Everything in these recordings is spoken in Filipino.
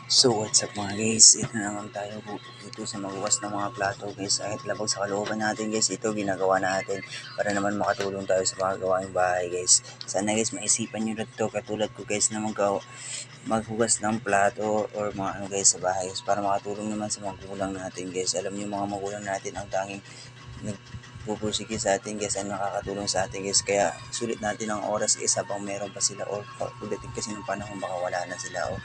So what's up mga guys, ito na naman tayo dito sa magbukas ng mga plato guys. Kahit labag sa kalooban natin guys, ito ginagawa natin para naman makatulong tayo sa mga gawaing bahay guys. Sana guys maisipan nyo na ito katulad ko guys na maghugas ng plato or mga ano guys sa bahay guys, para makatulong naman sa magulang natin guys. Alam nyo mga magulang natin ang tanging nagpupursige sa atin guys, ang nakakatulong sa atin guys. Kaya sulit natin ang oras guys habang meron pa sila, or pagdating kasi ng panahon baka wala na sila, o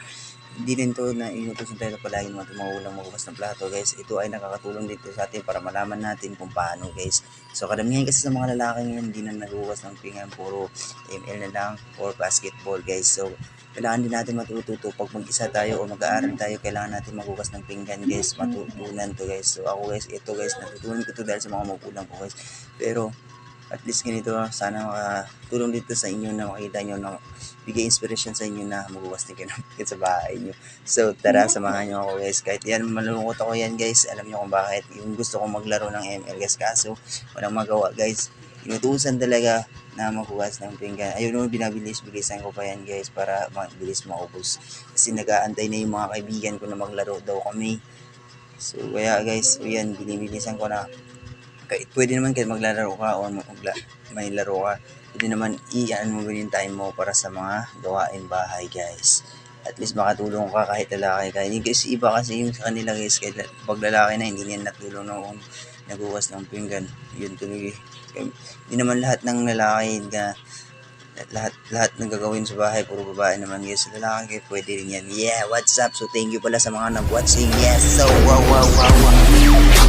hindi din to na inutusan tayo palagi ng mga magulang maghugas ng plato guys. Ito ay nakakatulong dito sa atin para malaman natin kung paano guys. So karamihan kasi sa mga lalaki ngayon hindi na naghugas ng pinggan, puro ML na lang or basketball guys. So kailangan din natin matututo pag mag-isa tayo o mag-aaral tayo, kailangan natin maghugas ng pinggan guys, matutunan to guys. So ako guys, ito guys, natutunan ko to dahil sa mga magulang ko guys. Pero at least ganito, sana makatulong dito sa inyo na makita nyo na bigay inspiration sa inyo na maghugas din kayo ng pinggan sa bahay nyo. So tara, samahan nyo ako guys. Kahit yan, malulungkot ako yan guys. Alam nyo kung bakit. Yung gusto kong maglaro ng ML guys, kaso walang magawa guys. Inutusan talaga na maghugas ng pinggan. Ayun naman, bilisan ko pa yan guys para mabilis maubos. Kasi nag-aantay na yung mga kaibigan ko na maglaro daw kami. So kaya guys, yan, bilisan ko na. Pwede naman kahit maglalaro ka o may laro ka, pwede naman i-ano mo yung time mo para sa mga gawain bahay guys. At least makatulong ka kahit lalaki ka. Hindi kasi iba kasi yung sa kanila guys, kahit pag lalaki na hindi niya natulong na naghugas ng pinggan. Yun tuloy. Hindi naman lahat ng lalaki na lahat ng gagawin sa bahay puro babae naman guys. Lalaki kayo pwede rin yan. Yeah, what's up? So thank you pala sa mga nag-watching. Yes, so wow.